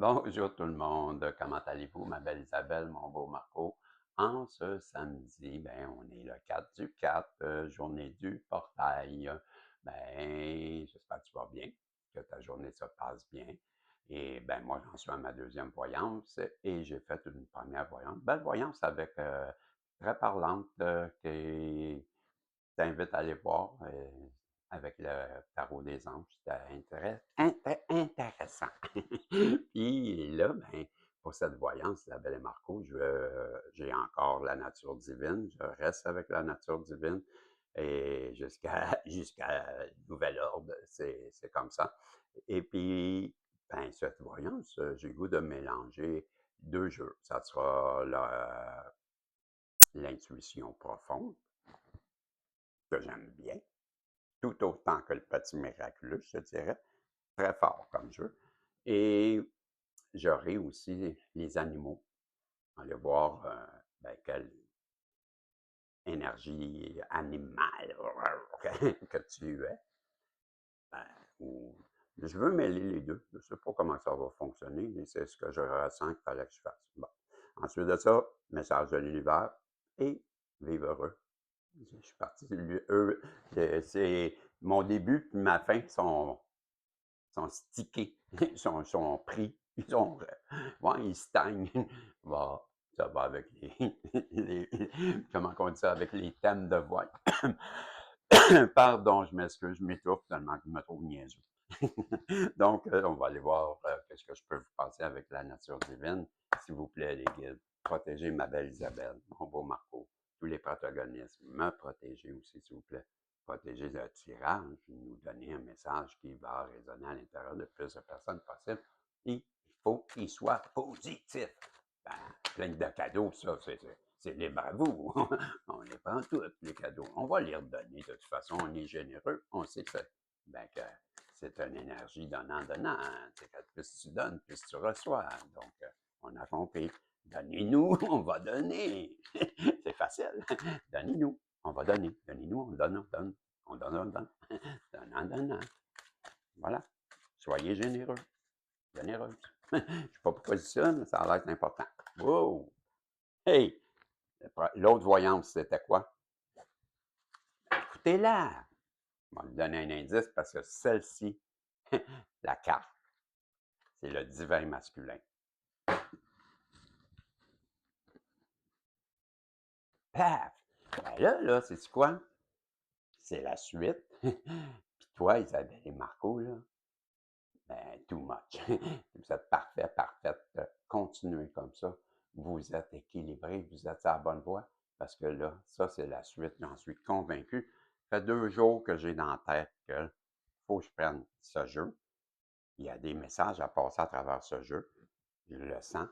Bonjour tout le monde, comment allez-vous, ma belle Isabelle, mon beau Marco? En ce samedi, on est le 4 du 4, journée du portail. J'espère que tu vas bien, que ta journée se passe bien. Et moi, j'en suis à ma deuxième voyance et j'ai fait une première voyance. Belle voyance avec très parlante qui t'invite à aller voir avec le tarot des anges. C'était intéressant. Puis là, pour cette voyance, la belle et Marco, j'ai encore la nature divine. Je reste avec la nature divine et jusqu'à nouvel ordre, c'est comme ça. Et puis, cette voyance, j'ai le goût de mélanger deux jeux. Ça sera l'intuition profonde, que j'aime bien, tout autant que le petit miraculeux, je te dirais. Très fort comme jeu. Et j'aurai aussi les animaux. Aller voir quelle énergie animale que tu es. Ben, ou, je veux mêler les deux. Je ne sais pas comment ça va fonctionner, mais c'est ce que je ressens qu'il fallait que je fasse. Bon. Ensuite de ça, message de l'univers et vive heureux. Je suis parti. C'est mon début et ma fin sont stickés, sont pris, ils stagnent. Bon, ça va avec les comment on dit ça, avec les thèmes de voix. Pardon, je m'excuse, je m'étouffe tellement que je me trouve niaiseux. Donc, on va aller voir qu'est-ce que je peux vous passer avec la nature divine. S'il vous plaît, les guides, protégez ma belle Isabelle, mon beau Marco, tous les protagonistes, me protéger aussi, s'il vous plaît. Protéger le tirage, nous donner un message qui va résonner à l'intérieur de plus de personnes possible. Et il faut qu'il soit positif. Plein de cadeaux, ça, c'est libre à vous. On les prend tous, les cadeaux. On va les redonner. De toute façon, on est généreux. On sait que c'est une énergie donnant-donnant. C'est que plus tu donnes, plus tu reçois. Donc, on a compris. Donnez-nous, on va donner. C'est facile. Donnez-nous, on va donner. Donnez-nous, on donne, on donne. On donne, on donne. Donnant, donnant. Voilà. Soyez généreux. Généreuse. Je ne sais pas pourquoi je dis ça, mais ça a l'air important. Wow! Hey! L'autre voyance, c'était quoi? Écoutez-la! Je vais vous donner un indice parce que celle-ci, la carte, c'est le divin masculin. Paf! C'est quoi? C'est la suite. Puis toi, Isabelle et Marco, là, too much. Vous êtes parfait, parfaite. Continuez comme ça. Vous êtes équilibré, vous êtes à la bonne voie. Parce que là, ça, c'est la suite. J'en suis convaincu. Ça fait 2 jours que j'ai dans la tête qu'il faut que je prenne ce jeu. Il y a des messages à passer à travers ce jeu. Je le sens.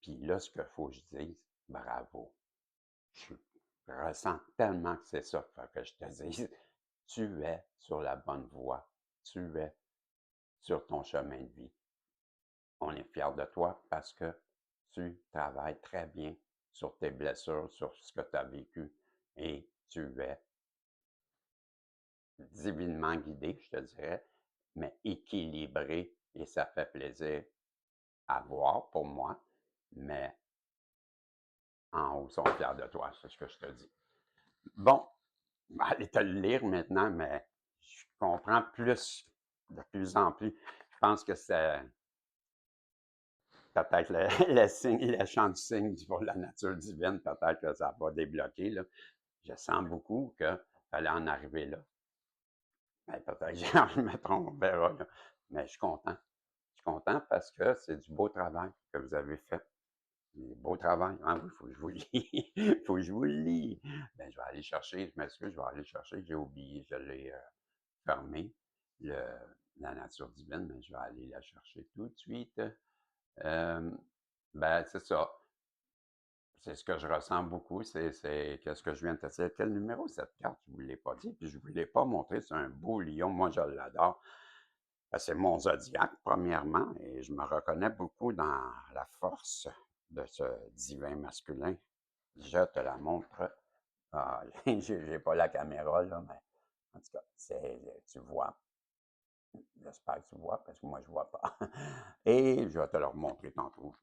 Puis là, ce qu'il faut que je dise, bravo. Je ressens tellement que c'est ça qu'il faut que je te dise. Tu es sur la bonne voie. Tu es sur ton chemin de vie. On est fiers de toi parce que tu travailles très bien sur tes blessures, sur ce que tu as vécu et tu es divinement guidé, je te dirais, mais équilibré et ça fait plaisir à voir pour moi, mais en haut, ils sont fiers de toi, c'est ce que je te dis. Bon, je vais aller te le lire maintenant, mais je comprends de plus en plus. Je pense que c'est peut-être le signe, le chant du signe pour la nature divine, peut-être que ça va débloquer, là. Je sens beaucoup qu'il fallait en arriver là. Peut-être je me trompe, on verra, là. Mais je suis content. Je suis content parce que c'est du beau travail que vous avez fait. Du beau travail. Ah oui, il faut que je vous le lis. Il faut que je vous le lis. Je vais aller chercher, je m'excuse, je vais aller chercher. J'ai oublié, je l'ai fermé, le, la nature divine, mais je vais aller la chercher tout de suite. Euh, c'est ça. C'est ce que je ressens beaucoup, c'est qu'est-ce que je viens de te dire. Quel numéro cette carte? Je ne vous l'ai pas dit, puis je ne vous l'ai pas montré. C'est un beau lion. Moi, je l'adore. C'est mon zodiaque, premièrement, et je me reconnais beaucoup dans la force de ce divin masculin. Je te la montre. Ah, j'ai pas la caméra, là, mais en tout cas, tu vois. J'espère que tu vois, parce que moi, je vois pas. Et je vais te le remontrer tantôt.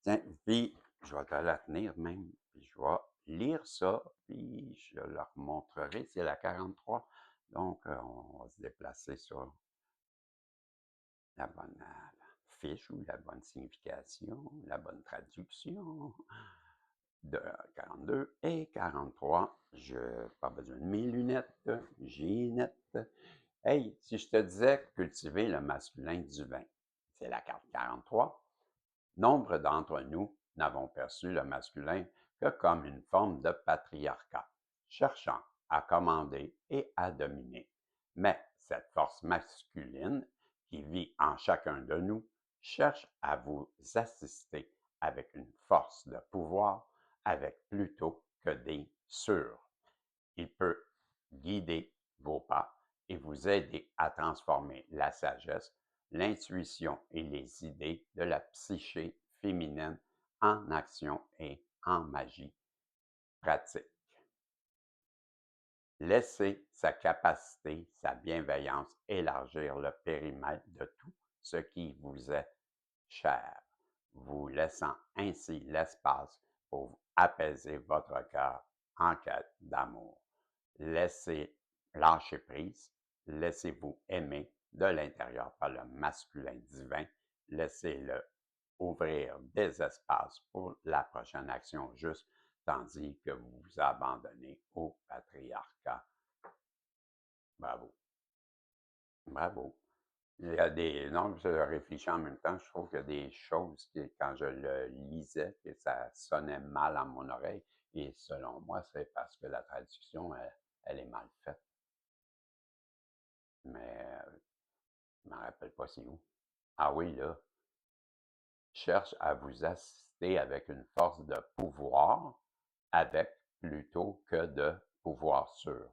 Tiens, puis je vais te la tenir même, puis je vais lire ça, puis je le remontrerai. C'est la 43. Donc, on va se déplacer sur la bonne fiche ou la bonne signification, la bonne traduction de 42 et 43. Je pas besoin de mes lunettes, Ginette. Hey, si je te disais cultiver le masculin divin, c'est la carte 43. Nombre d'entre nous n'avons perçu le masculin que comme une forme de patriarcat, cherchant à commander et à dominer. Mais cette force masculine qui vit en chacun de nous cherche à vous assister avec une force de pouvoir, avec plutôt que des sur. Il peut guider vos pas et vous aider à transformer la sagesse, l'intuition et les idées de la psyché féminine en action et en magie pratique. Laissez sa capacité, sa bienveillance élargir le périmètre de tout ce qui vous est cher, vous laissant ainsi l'espace pour apaiser votre cœur en quête d'amour. Laissez lâcher prise, laissez-vous aimer de l'intérieur par le masculin divin, laissez-le ouvrir des espaces pour la prochaine action juste, tandis que vous vous abandonnez au patriarcat. Bravo. Bravo. Il y a des, non, je réfléchis en même temps, je trouve qu'il y a des choses que quand je le lisais, que ça sonnait mal à mon oreille. Et selon moi, c'est parce que la traduction, elle est mal faite. Mais je ne me rappelle pas c'est où. Ah oui, là. Cherche à vous assister avec une force de pouvoir, avec plutôt que de pouvoir sur.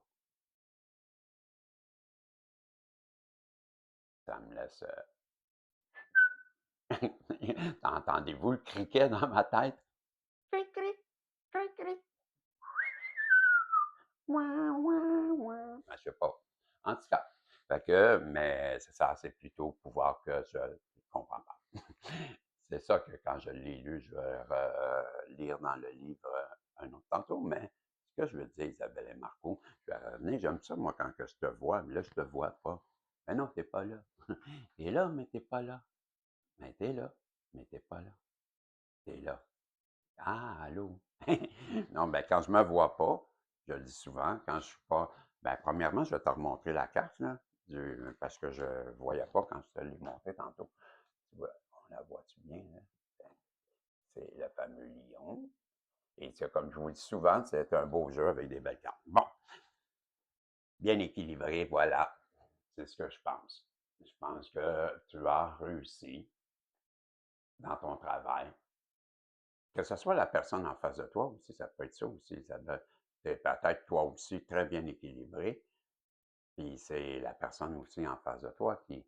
Ça me laisse. Entendez-vous le criquet dans ma tête? Cric, cric, cric, cric. Ouin, ouin, ouin. Ben, je sais pas. En tout cas, fait que, mais c'est ça, c'est plutôt pouvoir que je ne comprends pas. C'est ça que quand je l'ai lu, je vais lire dans le livre un autre tantôt, mais ce que je veux dire, Isabelle et Marco, je vais revenir, j'aime ça, moi, quand que je te vois, mais là, je te vois pas. Mais non, t'es pas là. T'es là, mais t'es pas là. Mais t'es là, mais t'es pas là. T'es là. Ah, allô? Non, ben, quand je me vois pas, je le dis souvent, quand je suis pas, ben, premièrement, je vais te remontrer la carte, là, parce que je voyais pas quand je te l'ai montré tantôt. Tu vois, on la voit-tu bien, là? Ben, c'est le fameux lion. Et c'est comme je vous le dis souvent, c'est un beau jeu avec des belles cartes. Bon, bien équilibré, voilà. C'est ce que je pense. Je pense que tu as réussi dans ton travail. Que ce soit la personne en face de toi aussi, ça peut être ça aussi. Ça peut être peut-être toi aussi très bien équilibré, puis c'est la personne aussi en face de toi qui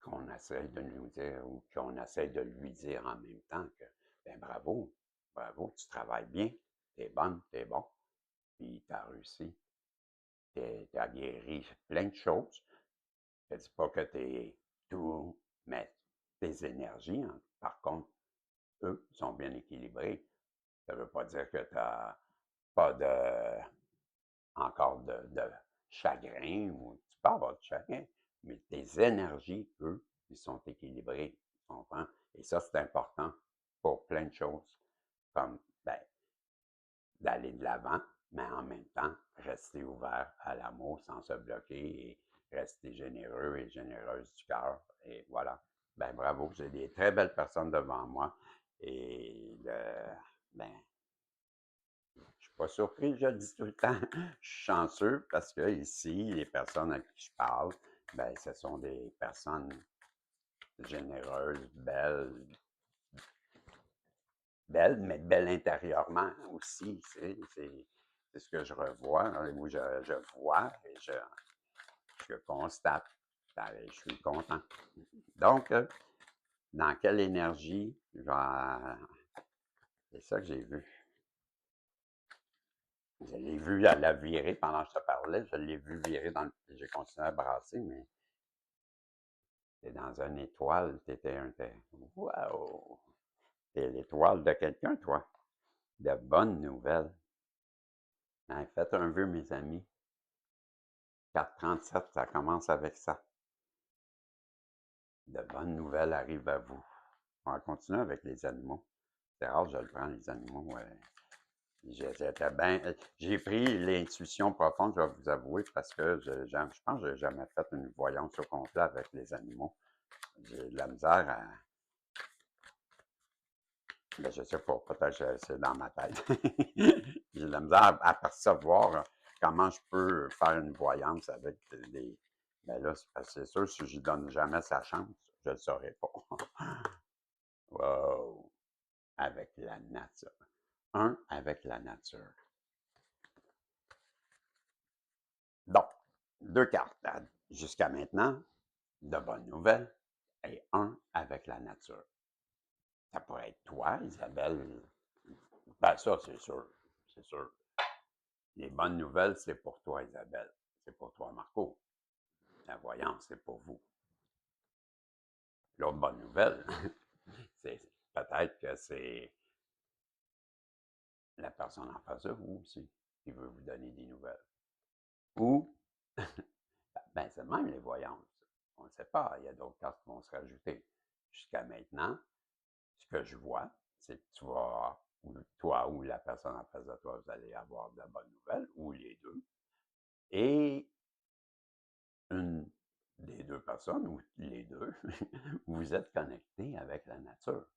qu'on essaie de nous dire ou qu'on essaie de lui dire en même temps que ben bravo, bravo, tu travailles bien, t'es bonne, t'es bon, puis t'as réussi, t'as guéri plein de choses. Je dis pas que t'es tout, mais tes énergies, hein, par contre, eux, sont bien équilibrés. Ça veut pas dire que t'as pas de encore de chagrin ou tu peux avoir du chagrin, mais tes énergies, eux, ils sont équilibrés. Tu comprends? Et ça, c'est important pour plein de choses, comme ben, d'aller de l'avant, mais en même temps, rester ouvert à l'amour sans se bloquer et rester généreux et généreuse du cœur. Et voilà. Ben bravo, j'ai des très belles personnes devant moi. Et ben, je suis pas surpris, je le dis tout le temps. Je suis chanceux parce que ici, les personnes à qui je parle, ben, ce sont des personnes généreuses, belles, belles, mais belles intérieurement aussi. C'est ce que je revois, où je vois et je constate. Ben, je suis content. Donc, dans quelle énergie, c'est ça que j'ai vu. Je l'ai vu à la virer pendant que je te parlais. Je l'ai vu virer dans le. J'ai continué à brasser, mais T'es dans une étoile, wow! T'es l'étoile de quelqu'un, toi. De bonnes nouvelles. Hein, faites un vœu, mes amis. 437, ça commence avec ça. De bonnes nouvelles arrivent à vous. On va continuer avec les animaux. C'est rare que je le prends, les animaux. J'ai pris l'intuition profonde, je vais vous avouer, parce que je pense que je n'ai jamais fait une voyance au complet avec les animaux. J'ai de la misère à. Ben, je sais pas, peut-être que c'est dans ma tête. J'ai de la misère à percevoir comment je peux faire une voyance avec des. Ben là, c'est sûr, si je lui donne jamais sa chance, je ne le saurais pas. Wow! Avec la nature. Un avec la nature. Donc, deux cartes. Jusqu'à maintenant, de bonnes nouvelles et un avec la nature. Ça pourrait être toi, Isabelle. Ben, ça, c'est sûr. C'est sûr. Les bonnes nouvelles, c'est pour toi, Isabelle. C'est pour toi, Marco. La voyance, c'est pour vous. L'autre bonne nouvelle, c'est peut-être que c'est la personne en face de vous aussi qui veut vous donner des nouvelles. Ou, ben, c'est même les voyances. On ne sait pas. Il y a d'autres cartes qui vont se rajouter. Jusqu'à maintenant, ce que je vois, c'est que tu vas, ou toi ou la personne en face de toi, vous allez avoir de bonnes nouvelles, ou les deux. Et une des deux personnes, ou les deux, vous êtes connectés avec la nature.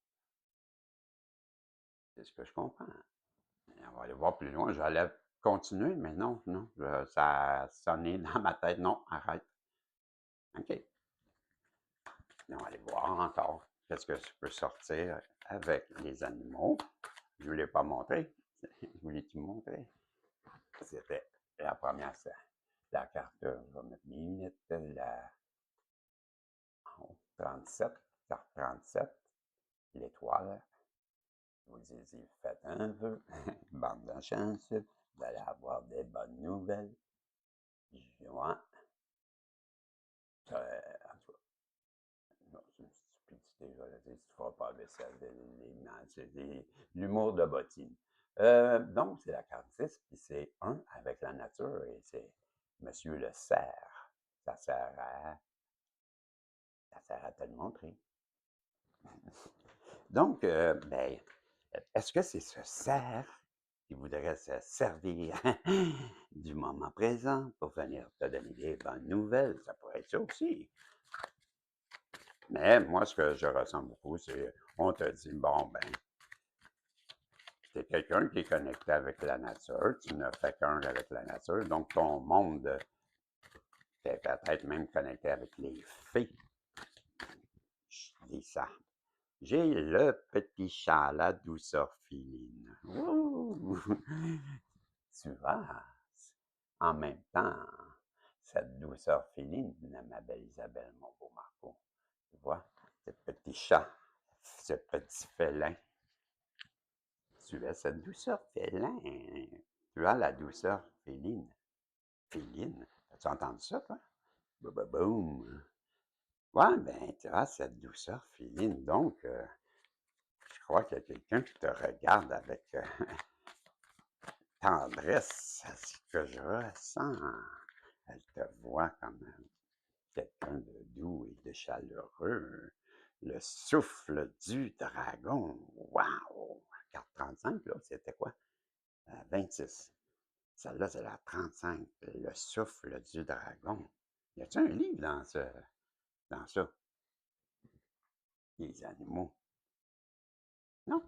C'est ce que je comprends. Et on va aller voir plus loin. J'allais continuer, mais non, non, ça a sonné dans ma tête. Non, arrête. OK. On va aller voir encore qu'est-ce que je peux sortir avec les animaux. Je ne vous l'ai pas montré. Je voulais te montrer. C'était la première, la carte, je vais mettre mes lunettes, la 37, carte 37, l'étoile. Je vous dis, faites un vœu, bande de chance, vous allez avoir des bonnes nouvelles. Juin. En tout cas, non, c'est une stupidité, je vais le dire, si tu ne feras pas la vaisselle, c'est l'humour de bottine. Donc, c'est la carte 10, puis c'est un avec la nature, et c'est Monsieur le cerf. Ça sert à, ça sert à te le montrer. Donc, ben, est-ce que c'est ce cerf qui voudrait se servir du moment présent pour venir te donner des bonnes nouvelles? Ça pourrait être ça aussi. Mais moi, ce que je ressens beaucoup, c'est on te dit, bon, ben, tu es quelqu'un qui est connecté avec la nature, tu ne fais qu'un avec la nature, donc ton monde est peut-être même connecté avec les fées. Je dis ça. J'ai le petit chat à la douceur filine. Ouh! Tu vois, en même temps, cette douceur filine, ma belle Isabelle, mon beau Marco. Tu vois, ce petit chat, ce petit félin. Tu as cette douceur félin. Tu as la douceur féline. Féline. As-tu entendu ça, toi? Boum! Ouais, ben, tu as cette douceur féline. Donc, je crois qu'il y a quelqu'un qui te regarde avec tendresse. C'est ce que je ressens. Elle te voit comme quelqu'un de doux et de chaleureux. Le souffle du dragon. Wow! Carte 35, là, c'était quoi? 26. Celle-là, c'est la 35. Le souffle du dragon. Y a-t-il un livre dans ça? Les animaux. Non?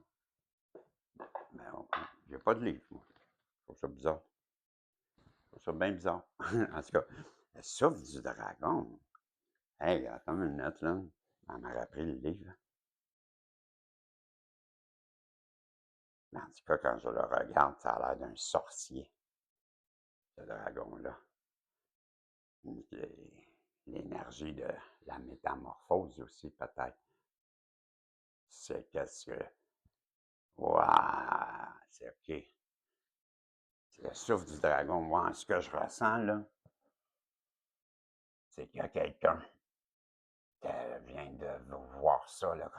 Ben, il n'y a pas de livre, moi. Je trouve ça bizarre. Je trouve ça bien bizarre. En tout cas, le souffle du dragon. Hey, attends une minute, là. On m'a appris le livre. Mais en tout cas, quand je le regarde, ça a l'air d'un sorcier, ce dragon-là. L'énergie de la métamorphose aussi, peut-être. C'est qu'est-ce que. Waouh! C'est OK. C'est le souffle du dragon. Moi, ce que je ressens, là, c'est qu'il y a quelqu'un qu'elle vient de voir ça, là.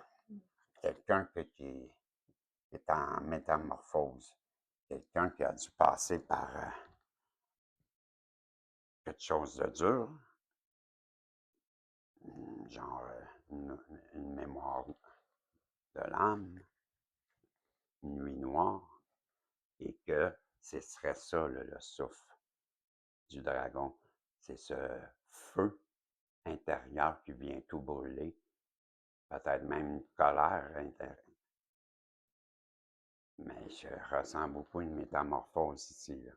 Quelqu'un qui est en métamorphose. Quelqu'un qui a dû passer par quelque chose de dur, genre une mémoire de l'âme, une nuit noire, et que ce serait ça, là, le souffle du dragon. C'est ce feu intérieur qui vient tout brûler, peut-être même une colère intérieure. Mais je ressens beaucoup une métamorphose ici, là.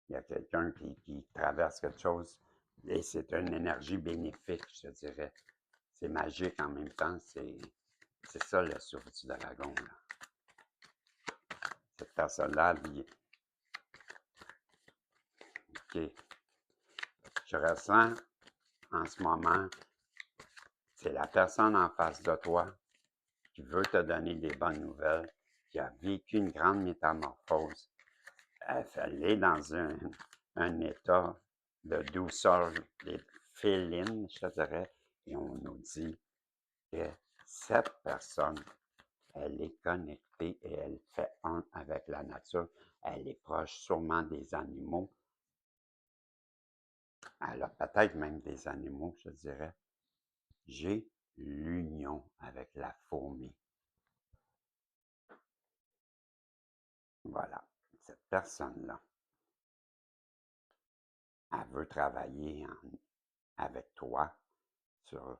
Il y a quelqu'un qui traverse quelque chose et c'est une énergie bénéfique, je te dirais. C'est magique en même temps, c'est ça le souffle du dragon, là. Cette personne-là, OK, je ressens en ce moment, c'est la personne en face de toi qui veut te donner des bonnes nouvelles, qui a vécu une grande métamorphose. Elle est dans un état de douceur féline, je te dirais, et on nous dit que cette personne, elle est connectée et elle fait un avec la nature. Elle est proche sûrement des animaux. Elle a peut-être même des animaux, je dirais. J'ai l'union avec la fourmi. Voilà, cette personne-là, elle veut travailler avec toi sur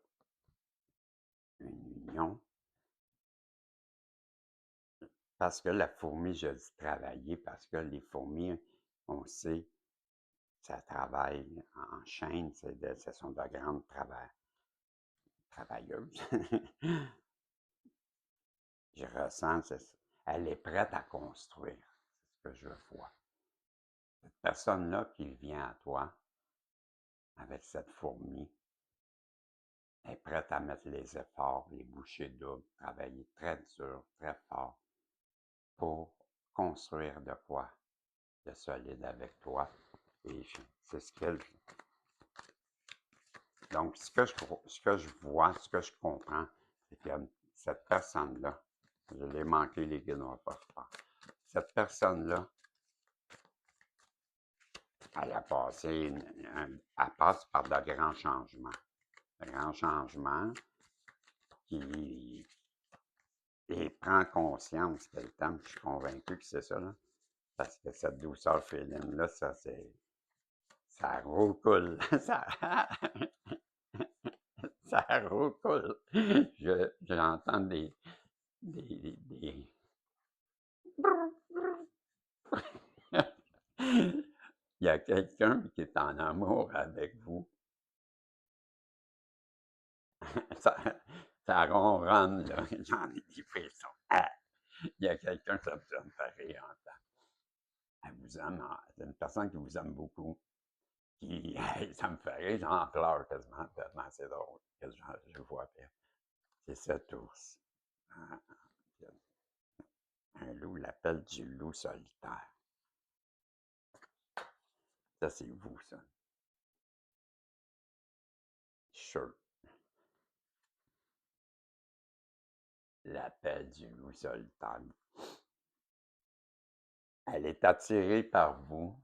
une union. Parce que la fourmi, je dis travailler, parce que les fourmis, on sait, ça travaille en chaîne, ce sont de grandes travailleuses. Je ressens, elle est prête à construire, c'est ce que je vois. Cette personne-là qui vient à toi, avec cette fourmi, est prête à mettre les efforts, les bouchées doubles, travailler très dur, très fort pour construire de quoi de solide avec toi. Et c'est ce qu'elle. Donc, ce que je vois, ce que je comprends, c'est que cette personne-là, je l'ai manqué, les guides n'ont pas faire. Cette personne-là, elle a passé, elle passe par de grands changements. De grands changements qui et prend conscience que le temps, je suis convaincu que c'est ça, là. Parce que cette douceur féline-là, ça roucoule. Ça roucoule. J'entends des. Il y a quelqu'un qui est en amour avec vous. Ça, ça ronronne, là. J'en ai des frissons. Ah! Il y a quelqu'un, ça me fait rire en temps. Elle vous aime, c'est une personne qui vous aime beaucoup. Qui, ça me fait rire, j'en pleure quasiment, tellement c'est drôle que je vois bien. C'est cet ours. Un loup l'appelle du loup solitaire. Ça, c'est vous, ça. Sure. L'appel du loup solitaire. Elle est attirée par vous.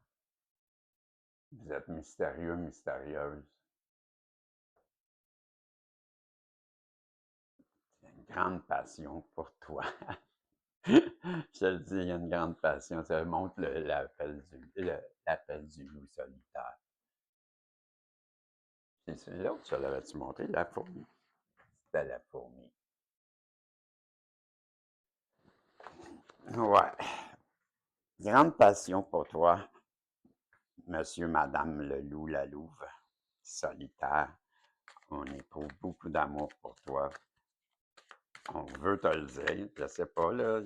Vous êtes mystérieux, mystérieuse. Il y a une grande passion pour toi. Je te le dis, il y a une grande passion. Ça montre l'appel du loup solitaire. C'est l'autre, ça l'avais-tu montré, la fourmi? C'était la fourmi. Ouais. Grande passion pour toi, monsieur, madame le loup, la louve, solitaire. On éprouve beaucoup d'amour pour toi. On veut te le dire, je sais pas, là.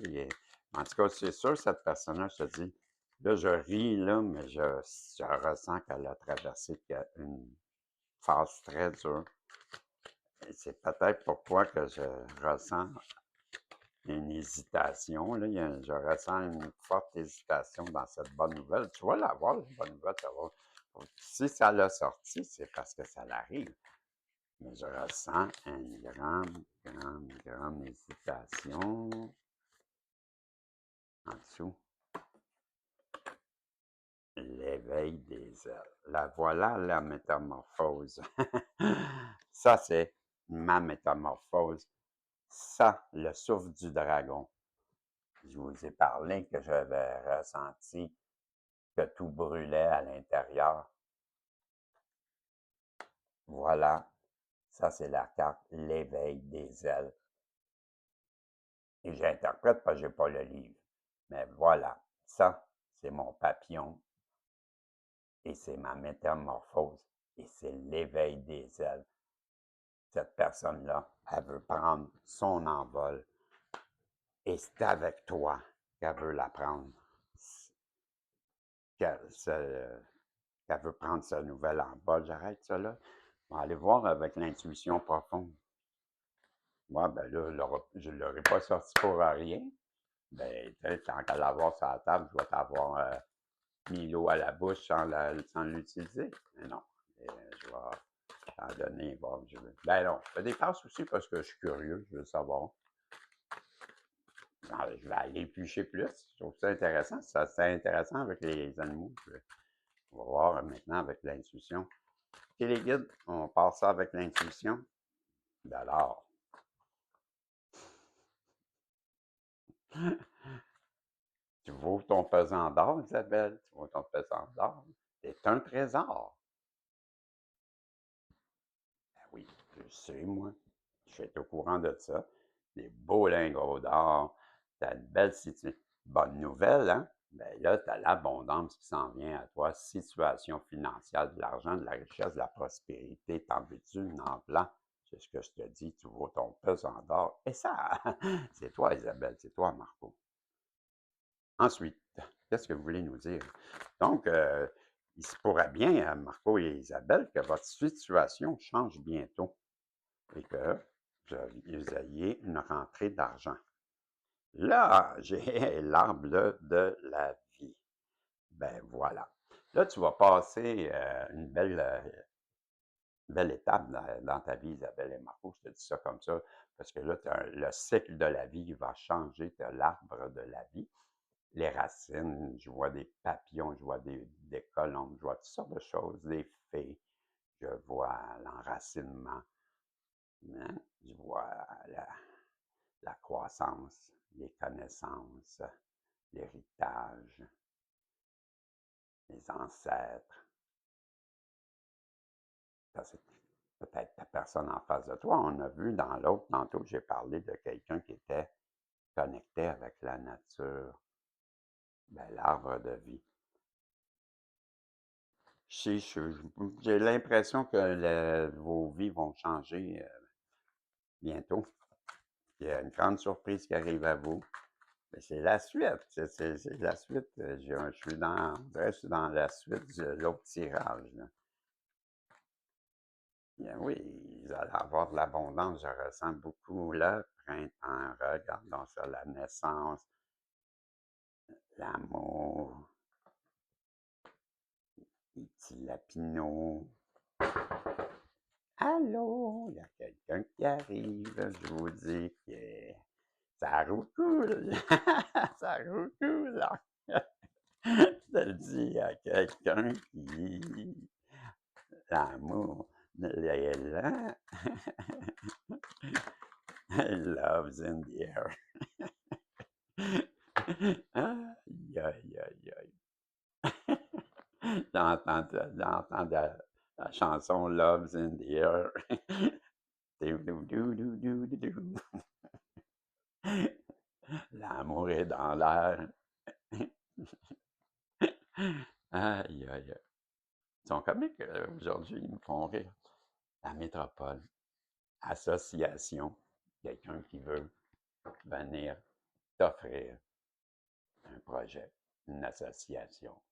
En tout cas, c'est sûr, cette personne-là, je te dis, là, je ris, là, mais je ressens qu'elle a traversé une phase très dure. Et c'est peut-être pourquoi que je ressens une hésitation, là. Je ressens une forte hésitation dans cette bonne nouvelle. Tu vas l'avoir, la bonne nouvelle, ça va. Si ça l'a sorti, c'est parce que ça l'arrive. Mais je ressens une grande hésitation en dessous. L'éveil des ailes. La voilà, la métamorphose. Ça, c'est ma métamorphose. Ça, le souffle du dragon. Je vous ai parlé que j'avais ressenti que tout brûlait à l'intérieur. Voilà, ça c'est la carte l'éveil des ailes. Et j'interprète parce que j'ai pas le livre. Mais voilà, ça c'est mon papillon et c'est ma métamorphose et c'est l'éveil des ailes. Cette personne-là, elle veut prendre son envol et c'est avec toi qu'elle veut la prendre. Qu'elle veut prendre ce nouvel envol. J'arrête ça là. On va aller voir avec l'intuition profonde. Moi, ben là, je ne l'aurais pas sorti pour rien. Ben, tant qu'à l'avoir sur la table, je vais t'avoir mis l'eau à la bouche sans l'utiliser. Mais non, je vais t'en donner. Bon, ben non, je fais des passes aussi parce que je suis curieux, je veux savoir. Alors, je vais aller éplucher plus. Je trouve ça intéressant. Ça, c'est intéressant avec les animaux. On va voir maintenant avec l'intuition. OK, les guides, on passe ça avec l'intuition. Alors, tu vaux ton pesant d'or, Isabelle. Tu vaux ton pesant d'or. C'est un trésor. Ben oui, je sais, moi. Je suis au courant de ça. Des beaux lingots d'or. T'as une belle situation. Bonne nouvelle, hein? Ben là, tu as l'abondance qui s'en vient à toi. Situation financière, de l'argent, de la richesse, de la prospérité. T'en veux-tu? En blanc. C'est ce que je te dis. Tu vaux ton pesant d'or. Et ça, c'est toi, Isabelle. C'est toi, Marco. Ensuite, qu'est-ce que vous voulez nous dire? Donc, il se pourrait bien, Marco et Isabelle, que votre situation change bientôt et que vous ayez une rentrée d'argent. Là, j'ai l'arbre de la vie. Ben voilà. Là, tu vas passer une belle étape dans ta vie, Isabelle et Marco. Je te dis ça comme ça, parce que là, le cycle de la vie va changer. Tu as l'arbre de la vie. Les racines, je vois des papillons, je vois des colombes, je vois toutes sortes de choses, des fées, je vois l'enracinement, hein, je vois la croissance, les connaissances, l'héritage, les ancêtres. Ça, c'est peut-être ta personne en face de toi. On a vu dans l'autre, tantôt, j'ai parlé de quelqu'un qui était connecté avec la nature, ben, l'arbre de vie. J'ai l'impression que vos vies vont changer bientôt. Il y a une grande surprise qui arrive à vous. Mais c'est la suite. C'est la suite. Je suis dans la suite de l'autre tirage. Là. Bien, oui, vous allez avoir de l'abondance. Je ressens beaucoup là. Printemps, regardons ça, la naissance, l'amour, les petits lapinots. Allô, il y a quelqu'un qui arrive, je vous dis que ça roucoule, ça roucoule. Je te le dis à quelqu'un qui l'amour est là. Love's in the air. Aïe, aïe, aïe, aïe. J'entends la chanson Love's in the air. L'amour est dans l'air. Aïe, aïe, aïe. Ils sont comiques aujourd'hui, ils me font rire. La métropole, association, quelqu'un qui veut venir t'offrir un projet, une association,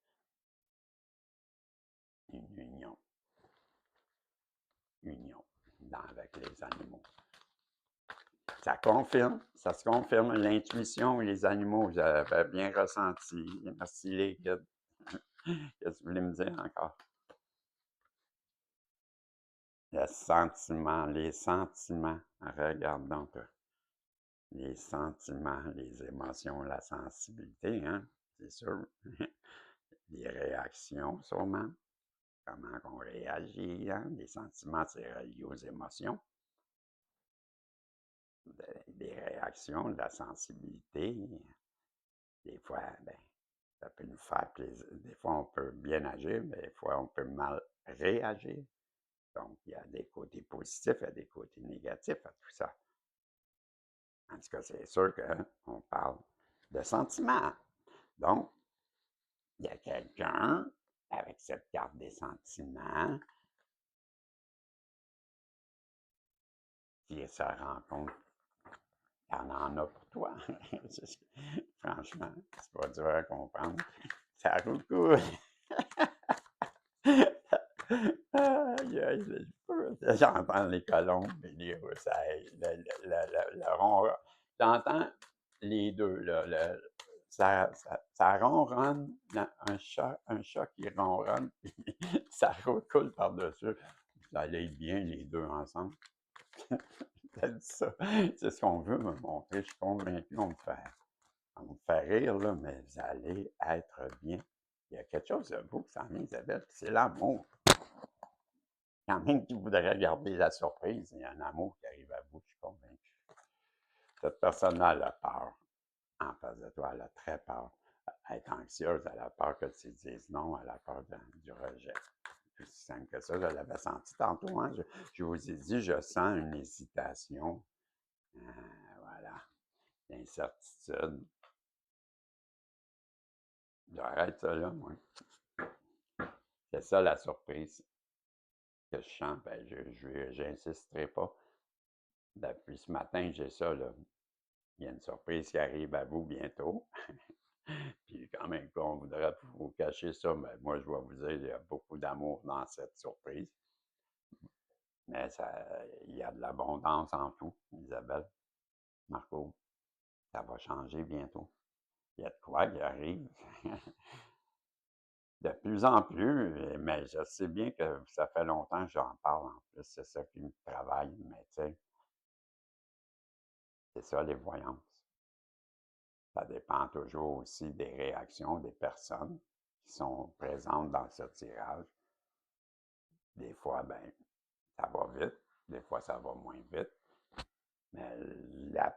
une union avec les animaux. Ça se confirme l'intuition et les animaux, j'avais bien ressenti. Merci les guides. Qu'est-ce que vous voulez me dire encore? Le sentiment, les sentiments. Regarde donc. Les sentiments, les émotions, la sensibilité, hein, c'est sûr. Les réactions, sûrement. Comment on réagit, hein? Les sentiments, c'est relié aux émotions. Des réactions, de la sensibilité. Des fois, ben, ça peut nous faire plaisir. Des fois, on peut bien agir, mais des fois, on peut mal réagir. Donc, il y a des côtés positifs, il y a des côtés négatifs à tout ça. En tout cas, c'est sûr qu'on parle de sentiments. Donc, il y a quelqu'un avec cette carte des sentiments qui se rend compte qu'il y en a pour toi. Franchement, c'est pas dur à comprendre. Ça roule cool. Aïe, aïe, j'entends les colombes, les roussailles, le ronron. J'entends les deux, là, ça ronronne, un chat qui ronronne, puis ça recoule par-dessus. Ça allait bien les deux ensemble. T'as dit ça. C'est ce qu'on veut me montrer. Je suis convaincu on me fait rire, là, mais vous allez être bien. Il y a quelque chose de beau qui s'en vient, Isabelle, c'est l'amour. Quand même tu voudrais garder la surprise, il y a un amour qui arrive à vous, je suis convaincu. Cette personne-là, elle a peur en face de toi, elle a très peur. Elle est anxieuse, elle a peur que tu dises non, elle a peur du rejet. C'est aussi simple que ça, je l'avais senti tantôt, hein? Je vous ai dit, je sens une hésitation. Voilà, l'incertitude. J'arrête ça là, moi. C'est ça la surprise que je sens. Ben, j'insisterai pas. Depuis ce matin, j'ai ça, là. Il y a une surprise qui arrive à vous bientôt. Puis quand même qu'on voudrait vous cacher ça, mais moi, je vais vous dire, il y a beaucoup d'amour dans cette surprise. Mais il y a de l'abondance en tout, Isabelle, Marco. Ça va changer bientôt. Il y a de quoi qui arrive. De plus en plus, mais je sais bien que ça fait longtemps que j'en parle en plus. C'est ça qui me travaille, mais tu sais, c'est ça les voyances. Ça dépend toujours aussi des réactions des personnes qui sont présentes dans ce tirage. Des fois, ben, ça va vite, des fois, ça va moins vite. Mais il y a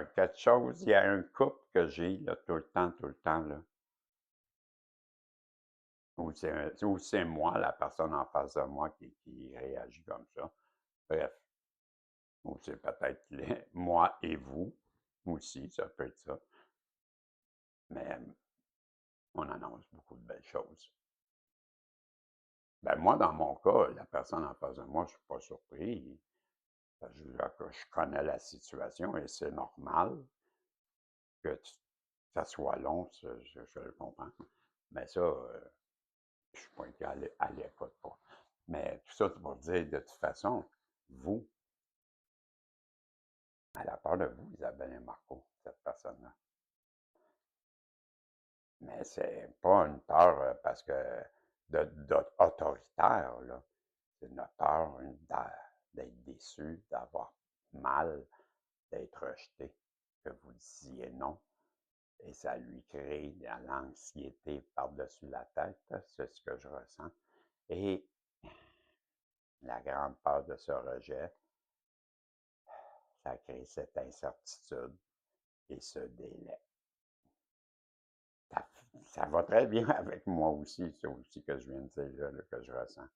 quelque chose, il y a un couple que j'ai là, tout le temps, là, où c'est moi, la personne en face de moi, qui réagit comme ça. Bref, ou c'est peut-être moi et vous aussi, ça peut être ça. Mais on annonce beaucoup de belles choses. Ben moi, dans mon cas, la personne en face de moi, je ne suis pas surpris. Je connais la situation et c'est normal que ça soit long, je le comprends. Mais ça, je ne suis pas à l'écoute pas. Mais tout ça pour dire, de toute façon, vous, elle a peur de vous, Isabelle et Marco, cette personne-là. Mais c'est pas une peur parce que autoritaire, là. C'est une peur d'être déçu, d'avoir mal, d'être rejeté, que vous disiez non. Et ça lui crée de l'anxiété par-dessus la tête, c'est ce que je ressens. Et la grande peur de ce rejet, ça crée cette incertitude et ce délai. Ça, ça va très bien avec moi aussi, c'est aussi que je viens de dire, là, que je ressens.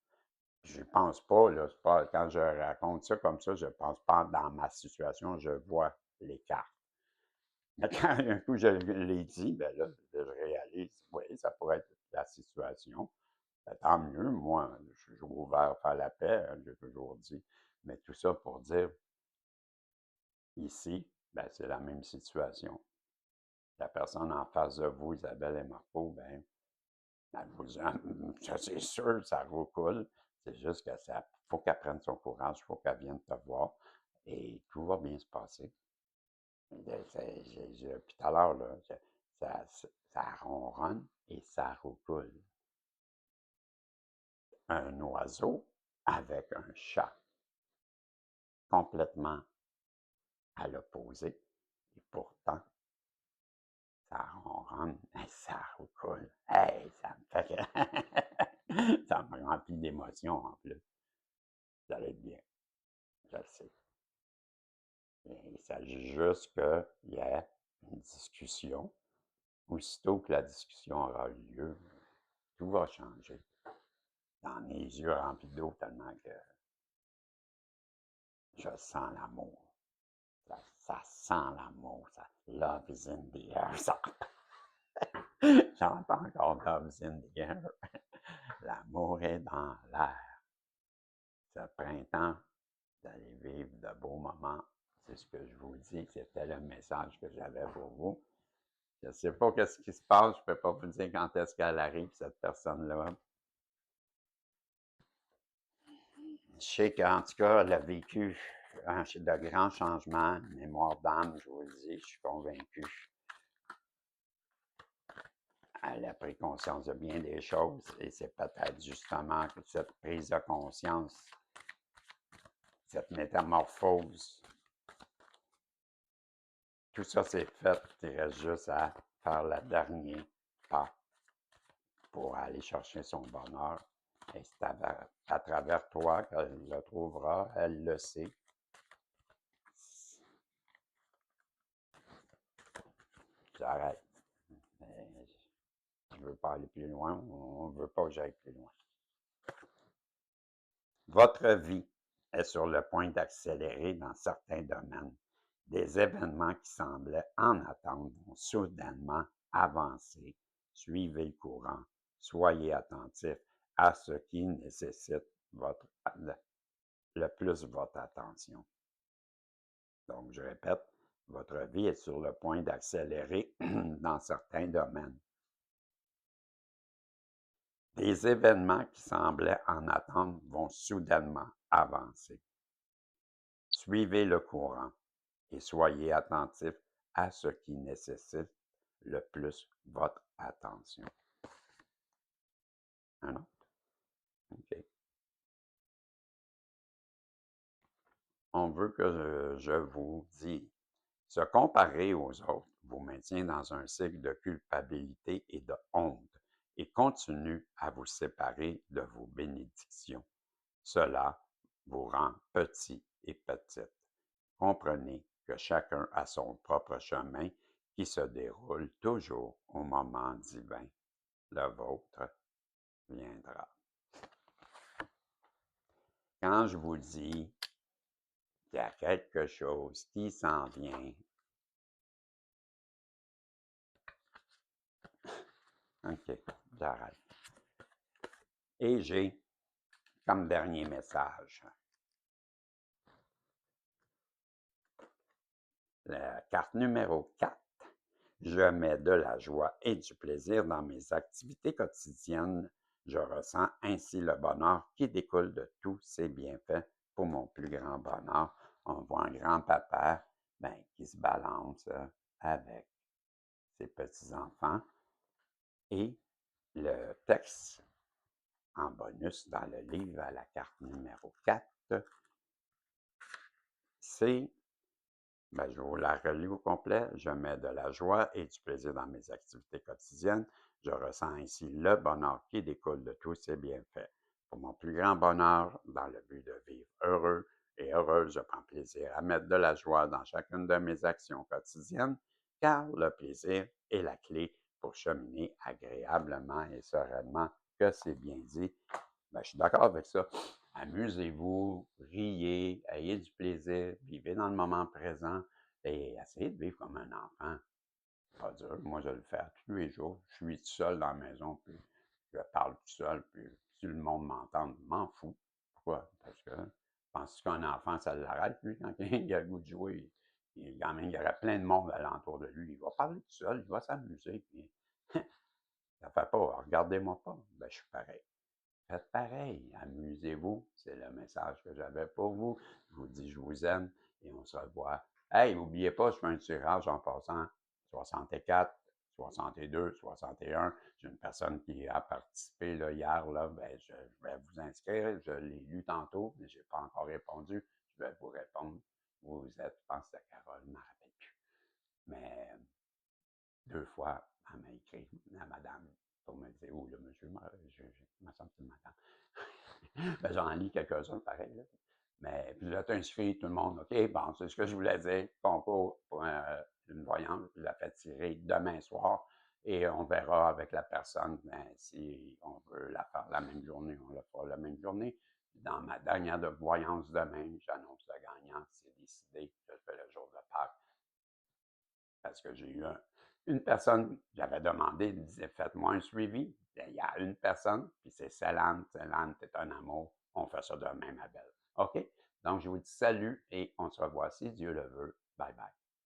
Je pense pas, là, pas, quand je raconte ça comme ça, je pense pas dans ma situation, je vois les cartes. Mais quand un coup je l'ai dit, ben là, je réalise, oui, ça pourrait être la situation. Ben, tant mieux, moi, je suis toujours ouvert à faire la paix, hein, j'ai toujours dit. Mais tout ça pour dire, ici, ben, c'est la même situation. La personne en face de vous, Isabelle et Marco, ben, elle vous aime, ça c'est sûr, ça recoule. C'est juste que ça faut qu'elle prenne son courage, il faut qu'elle vienne te voir et tout va bien se passer. Puis tout à l'heure, là, ça ronronne et ça roucoule. Un oiseau avec un chat complètement à l'opposé. Et pourtant, ça ronronne, et ça roucoule. Hey, ça me fait que... ça me remplit d'émotions en plus. Ça va être bien, je le sais. Il s'agit juste qu'il y ait une discussion. Aussitôt que la discussion aura eu lieu, tout va changer. Dans mes yeux remplis d'eau tellement que je sens l'amour. Ça sent l'amour. Ça, love is in the air. Ça, j'entends encore love is in the air. L'amour est dans l'air. Ce printemps, vous allez vivre de beaux moments. C'est ce que je vous dis. C'était le message que j'avais pour vous. Je ne sais pas ce qui se passe. Je ne peux pas vous dire quand est-ce qu'elle arrive, cette personne-là. Je sais qu'en tout cas, elle a vécu de grands changements. Mémoire d'âme, je vous le dis, je suis convaincu. Elle a pris conscience de bien des choses et c'est peut-être justement que cette prise de conscience, cette métamorphose, tout ça c'est fait. Il reste juste à faire le dernier pas pour aller chercher son bonheur. Et c'est à travers toi qu'elle le trouvera, elle le sait. J'arrête. Je ne veux pas aller plus loin, on ne veut pas que j'aille plus loin. Votre vie est sur le point d'accélérer dans certains domaines. Des événements qui semblaient en attente vont soudainement avancer. Suivez le courant. Soyez attentif à ce qui nécessite le plus votre attention. Donc, je répète, votre vie est sur le point d'accélérer dans certains domaines. Des événements qui semblaient en attente vont soudainement avancer. Suivez le courant et soyez attentif à ce qui nécessite le plus votre attention. Un autre? OK. On veut que je vous dise, se comparer aux autres vous maintient dans un cycle de culpabilité et de honte et continue à vous séparer de vos bénédictions. Cela vous rend petit et petite. Comprenez que chacun a son propre chemin qui se déroule toujours au moment divin. Le vôtre viendra. Quand je vous dis qu'il y a quelque chose qui s'en vient, OK, j'arrête. Et j'ai comme dernier message la carte numéro 4. Je mets de la joie et du plaisir dans mes activités quotidiennes. Je ressens ainsi le bonheur qui découle de tous ces bienfaits pour mon plus grand bonheur. On voit un grand-papa qui se balance avec ses petits-enfants. Et le texte en bonus dans le livre à la carte numéro 4, c'est je vous la relis au complet. Je mets de la joie et du plaisir dans mes activités quotidiennes. Je ressens ainsi le bonheur qui découle de tous ces bienfaits. Pour mon plus grand bonheur, dans le but de vivre heureux et heureuse, je prends plaisir à mettre de la joie dans chacune de mes actions quotidiennes, car le plaisir est la clé pour cheminer agréablement et sereinement, que c'est bien dit. Je suis d'accord avec ça. Amusez-vous, riez, ayez du plaisir, vivez dans le moment présent et essayez de vivre comme un enfant. C'est pas dur. Moi, je le fais tous les jours. Je suis tout seul dans la maison, puis je parle tout seul, puis si le monde m'entend, je m'en fous. Pourquoi? Parce que je pense qu'un enfant, ça l'arrête, lui, quand il a le goût de jouer. Il y aurait plein de monde alentour de lui. Il va parler tout seul, il va s'amuser. Puis ça fait pas, regardez-moi pas. Je suis pareil. Faites pareil, amusez-vous, c'est le message que j'avais pour vous. Je vous dis je vous aime et on se revoit. Hey, n'oubliez pas, je fais un tirage en passant 64, 62, 61. J'ai une personne qui a participé là, hier, là, ben, je vais vous inscrire. Je l'ai lu tantôt, mais je n'ai pas encore répondu. Je vais vous répondre. Vous êtes, je pense que c'est Carole, je ne me rappelle plus. Mais 2 fois, elle m'a écrit, la madame, pour me dire, ou le monsieur, il me semble que c'est madame. Ben, j'en lis quelques-uns, pareil. Là. Mais vous êtes inscrit, tout le monde, OK, bon, c'est ce que je voulais dire. Concours pour une voyante, je la fais tirer demain soir et on verra avec la personne ben, si on veut la faire la même journée, on la fera la même journée. Dans ma dernière de voyance demain, j'annonce le gagnant, c'est décidé, je le fais le jour de Pâques parce que j'ai eu une personne, j'avais demandé, il disait faites-moi un suivi. Il y a une personne, puis c'est Célane. Célane, t'es un amour. On fait ça demain, ma belle. OK? Donc, je vous dis salut et on se revoit si Dieu le veut. Bye bye.